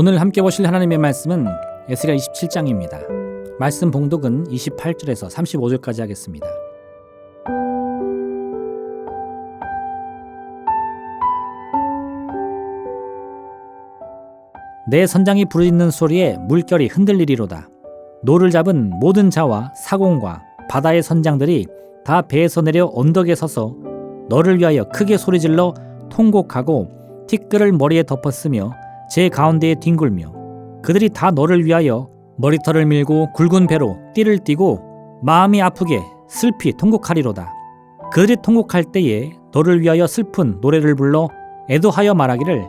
오늘 함께 보실 하나님의 말씀은 에스겔 27장입니다. 말씀 봉독은 28절에서 35절까지 하겠습니다. 내 선장이 부르짖는 소리에 물결이 흔들리리로다. 노를 잡은 모든 자와 사공과 바다의 선장들이 다 배에서 내려 언덕에 서서 너를 위하여 크게 소리질러 통곡하고 티끌을 머리에 덮었으며 제 가운데에 뒹굴며 그들이 다 너를 위하여 머리털을 밀고 굵은 배로 띠를 띠고 마음이 아프게 슬피 통곡하리로다. 그들이 통곡할 때에 너를 위하여 슬픈 노래를 불러 애도하여 말하기를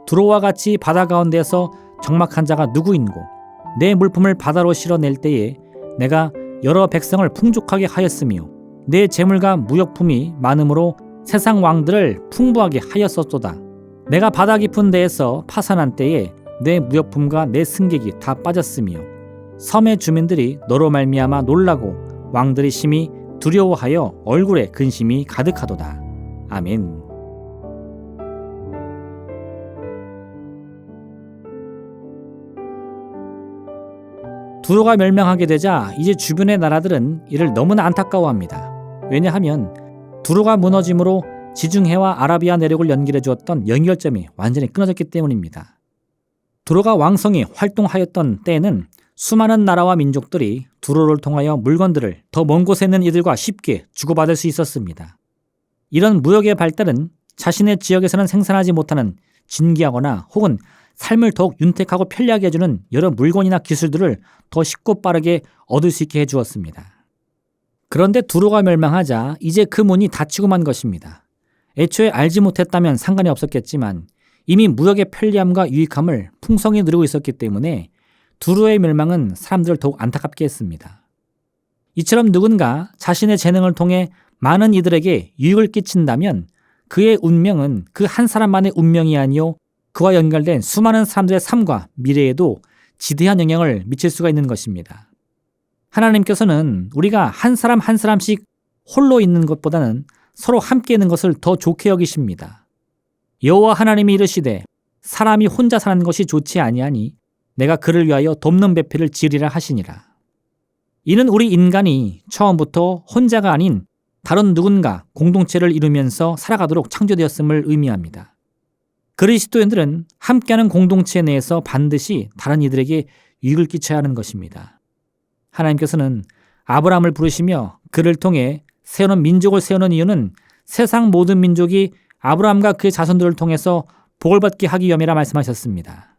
두로와 같이 바다 가운데에서 적막한 자가 누구인고 내 물품을 바다로 실어낼 때에 내가 여러 백성을 풍족하게 하였으며 내 재물과 무역품이 많음으로 세상 왕들을 풍부하게 하였었도다. 내가 바다 깊은 데에서 파산한 때에 내 무역품과 내 승객이 다 빠졌으며 섬의 주민들이 너로 말미암아 놀라고 왕들이 심히 두려워하여 얼굴에 근심이 가득하도다. 아멘. 두로가 멸망하게 되자 이제 주변의 나라들은 이를 너무나 안타까워합니다. 왜냐하면 두로가 무너짐으로 지중해와 아라비아 내륙을 연결해 주었던 연결점이 완전히 끊어졌기 때문입니다. 두로가 왕성히 활동하였던 때에는 수많은 나라와 민족들이 두로를 통하여 물건들을 더 먼 곳에 있는 이들과 쉽게 주고받을 수 있었습니다. 이런 무역의 발달은 자신의 지역에서는 생산하지 못하는 진귀하거나 혹은 삶을 더욱 윤택하고 편리하게 해주는 여러 물건이나 기술들을 더 쉽고 빠르게 얻을 수 있게 해주었습니다. 그런데 두로가 멸망하자 이제 그 문이 닫히고 만 것입니다. 애초에 알지 못했다면 상관이 없었겠지만 이미 무역의 편리함과 유익함을 풍성히 누리고 있었기 때문에 두로의 멸망은 사람들을 더욱 안타깝게 했습니다. 이처럼 누군가 자신의 재능을 통해 많은 이들에게 유익을 끼친다면 그의 운명은 그 한 사람만의 운명이 아니요 그와 연결된 수많은 사람들의 삶과 미래에도 지대한 영향을 미칠 수가 있는 것입니다. 하나님께서는 우리가 한 사람 한 사람씩 홀로 있는 것보다는 서로 함께 있는 것을 더 좋게 여기십니다. 여호와 하나님이 이르시되 사람이 혼자 사는 것이 좋지 아니하니 내가 그를 위하여 돕는 배필을 지으리라 하시니라. 이는 우리 인간이 처음부터 혼자가 아닌 다른 누군가 공동체를 이루면서 살아가도록 창조되었음을 의미합니다. 그리스도인들은 함께하는 공동체 내에서 반드시 다른 이들에게 유익을 끼쳐야 하는 것입니다. 하나님께서는 아브라함을 부르시며 그를 통해 세우는 민족을 세우는 이유는 세상 모든 민족이 아브라함과 그의 자손들을 통해서 복을 받게 하기 위함이라 말씀하셨습니다.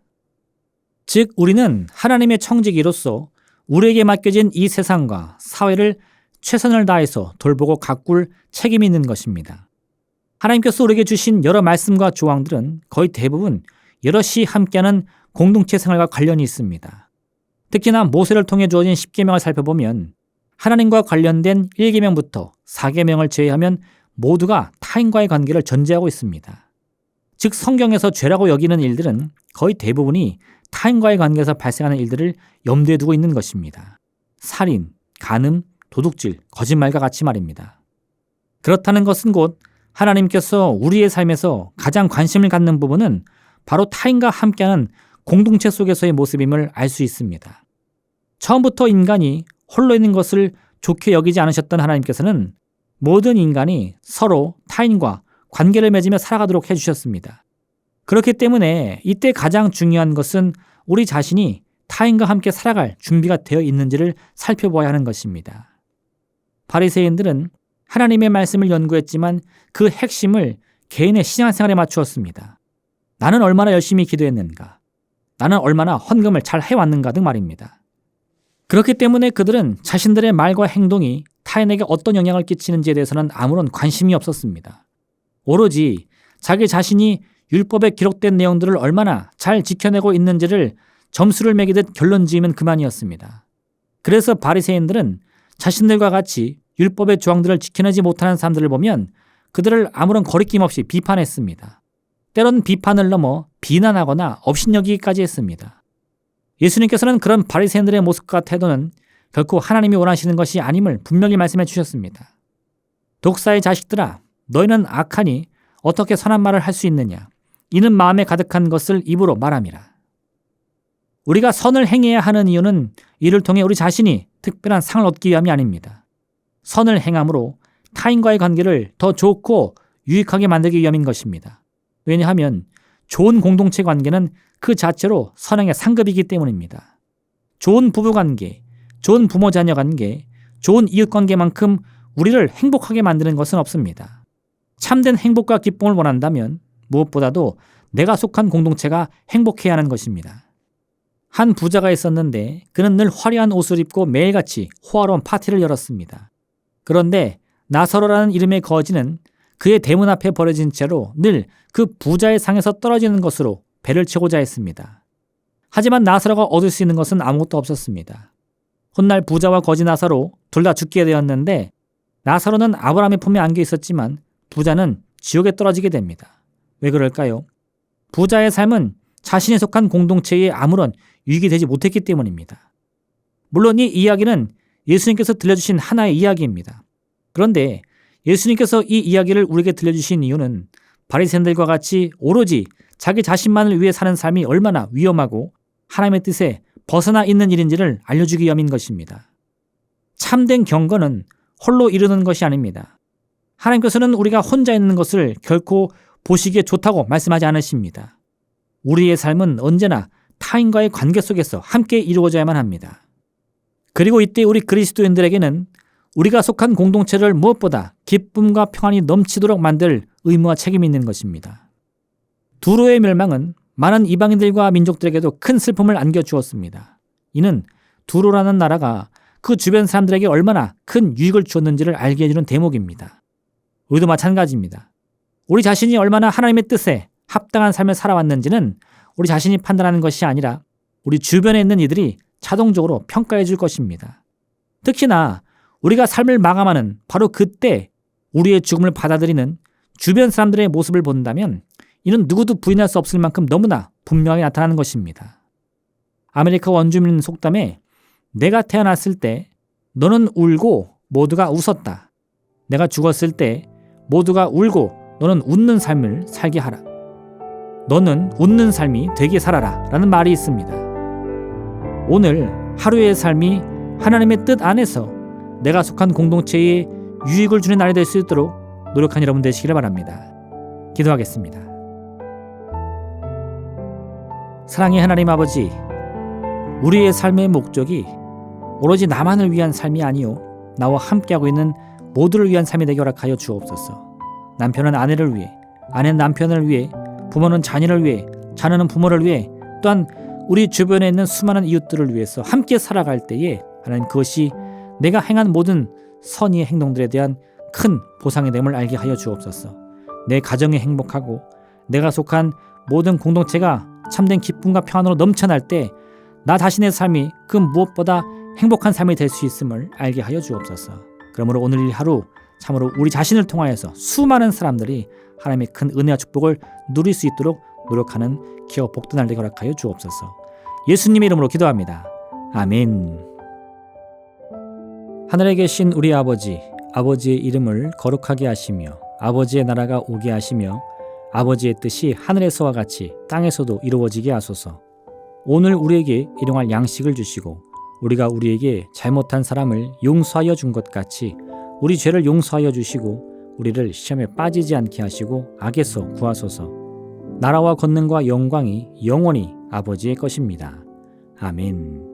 즉 우리는 하나님의 청지기로서 우리에게 맡겨진 이 세상과 사회를 최선을 다해서 돌보고 가꿀 책임이 있는 것입니다. 하나님께서 우리에게 주신 여러 말씀과 조항들은 거의 대부분 여럿이 함께하는 공동체 생활과 관련이 있습니다. 특히나 모세를 통해 주어진 10계명을 살펴보면 하나님과 관련된 1계명부터 4계명을 제외하면 모두가 타인과의 관계를 전제하고 있습니다. 즉 성경에서 죄라고 여기는 일들은 거의 대부분이 타인과의 관계에서 발생하는 일들을 염두에 두고 있는 것입니다. 살인, 간음, 도둑질, 거짓말과 같이 말입니다. 그렇다는 것은 곧 하나님께서 우리의 삶에서 가장 관심을 갖는 부분은 바로 타인과 함께하는 공동체 속에서의 모습임을 알 수 있습니다. 처음부터 인간이 홀로 있는 것을 좋게 여기지 않으셨던 하나님께서는 모든 인간이 서로 타인과 관계를 맺으며 살아가도록 해주셨습니다. 그렇기 때문에 이때 가장 중요한 것은 우리 자신이 타인과 함께 살아갈 준비가 되어 있는지를 살펴보아야 하는 것입니다. 바리새인들은 하나님의 말씀을 연구했지만 그 핵심을 개인의 신앙생활에 맞추었습니다. 나는 얼마나 열심히 기도했는가, 나는 얼마나 헌금을 잘 해왔는가 등 말입니다. 그렇기 때문에 그들은 자신들의 말과 행동이 타인에게 어떤 영향을 끼치는지에 대해서는 아무런 관심이 없었습니다. 오로지 자기 자신이 율법에 기록된 내용들을 얼마나 잘 지켜내고 있는지를 점수를 매기듯 결론 지으면 그만이었습니다. 그래서 바리새인들은 자신들과 같이 율법의 조항들을 지켜내지 못하는 사람들을 보면 그들을 아무런 거리낌 없이 비판했습니다. 때론 비판을 넘어 비난하거나 업신여기기까지 했습니다. 예수님께서는 그런 바리새인들의 모습과 태도는 결코 하나님이 원하시는 것이 아님을 분명히 말씀해 주셨습니다. 독사의 자식들아, 너희는 악하니 어떻게 선한 말을 할 수 있느냐? 이는 마음에 가득한 것을 입으로 말함이라. 우리가 선을 행해야 하는 이유는 이를 통해 우리 자신이 특별한 상을 얻기 위함이 아닙니다. 선을 행함으로 타인과의 관계를 더 좋고 유익하게 만들기 위함인 것입니다. 왜냐하면 좋은 공동체 관계는 그 자체로 선행의 상급이기 때문입니다. 좋은 부부관계, 좋은 부모자녀 관계, 좋은 이웃관계만큼 우리를 행복하게 만드는 것은 없습니다. 참된 행복과 기쁨을 원한다면 무엇보다도 내가 속한 공동체가 행복해야 하는 것입니다. 한 부자가 있었는데 그는 늘 화려한 옷을 입고 매일같이 호화로운 파티를 열었습니다. 그런데 나사로라는 이름의 거지는 그의 대문 앞에 버려진 채로 늘 그 부자의 상에서 떨어지는 것으로 배를 채우고자 했습니다. 하지만 나사로가 얻을 수 있는 것은 아무것도 없었습니다. 훗날 부자와 거지 나사로 둘 다 죽게 되었는데 나사로는 아브라함의 품에 안겨 있었지만 부자는 지옥에 떨어지게 됩니다. 왜 그럴까요? 부자의 삶은 자신이 속한 공동체에 아무런 유익이 되지 못했기 때문입니다. 물론 이 이야기는 예수님께서 들려주신 하나의 이야기입니다. 그런데 예수님께서 이 이야기를 우리에게 들려주신 이유는 바리새인들과 같이 오로지 자기 자신만을 위해 사는 삶이 얼마나 위험하고 하나님의 뜻에 벗어나 있는 일인지를 알려주기 위함인 것입니다. 참된 경건은 홀로 이루는 것이 아닙니다. 하나님께서는 우리가 혼자 있는 것을 결코 보시기에 좋다고 말씀하지 않으십니다. 우리의 삶은 언제나 타인과의 관계 속에서 함께 이루어져야만 합니다. 그리고 이때 우리 그리스도인들에게는 우리가 속한 공동체를 무엇보다 기쁨과 평안이 넘치도록 만들 의무와 책임이 있는 것입니다. 두로의 멸망은 많은 이방인들과 민족들에게도 큰 슬픔을 안겨주었습니다. 이는 두로라는 나라가 그 주변 사람들에게 얼마나 큰 유익을 주었는지를 알게 해주는 대목입니다. 우리도 마찬가지입니다. 우리 자신이 얼마나 하나님의 뜻에 합당한 삶을 살아왔는지는 우리 자신이 판단하는 것이 아니라 우리 주변에 있는 이들이 자동적으로 평가해 줄 것입니다. 특히나 우리가 삶을 마감하는 바로 그때 우리의 죽음을 받아들이는 주변 사람들의 모습을 본다면 이는 누구도 부인할 수 없을 만큼 너무나 분명하게 나타나는 것입니다. 아메리카 원주민 속담에 내가 태어났을 때 너는 울고 모두가 웃었다. 내가 죽었을 때 모두가 울고 너는 웃는 삶을 살게 하라. 너는 웃는 삶이 되게 살아라 라는 말이 있습니다. 오늘 하루의 삶이 하나님의 뜻 안에서 내가 속한 공동체에 유익을 주는 날이 될 수 있도록 노력한 여러분 되시기를 바랍니다. 기도하겠습니다. 사랑의 하나님 아버지, 우리의 삶의 목적이 오로지 나만을 위한 삶이 아니요 나와 함께하고 있는 모두를 위한 삶이 되게 허락하여 주옵소서. 남편은 아내를 위해, 아내는 남편을 위해, 부모는 자녀를 위해, 자녀는 부모를 위해, 또한 우리 주변에 있는 수많은 이웃들을 위해서 함께 살아갈 때에 하나님 그것이 내가 행한 모든 선의의 행동들에 대한 큰 보상이 됨을 알게 하여 주옵소서. 내 가정이 행복하고 내가 속한 모든 공동체가 참된 기쁨과 평안으로 넘쳐날 때 나 자신의 삶이 그 무엇보다 행복한 삶이 될 수 있음을 알게 하여 주옵소서. 그러므로 오늘 이 하루 참으로 우리 자신을 통하여서 수많은 사람들이 하나님의 큰 은혜와 축복을 누릴 수 있도록 노력하는 기업 복된 날 되게 허락하여 주옵소서. 예수님의 이름으로 기도합니다. 아멘. 하늘에 계신 우리 아버지, 아버지의 이름을 거룩하게 하시며 아버지의 나라가 오게 하시며 아버지의 뜻이 하늘에서와 같이 땅에서도 이루어지게 하소서. 오늘 우리에게 일용할 양식을 주시고 우리가 우리에게 잘못한 사람을 용서하여 준 것 같이 우리 죄를 용서하여 주시고 우리를 시험에 빠지지 않게 하시고 악에서 구하소서. 나라와 권능과 영광이 영원히 아버지의 것입니다. 아멘.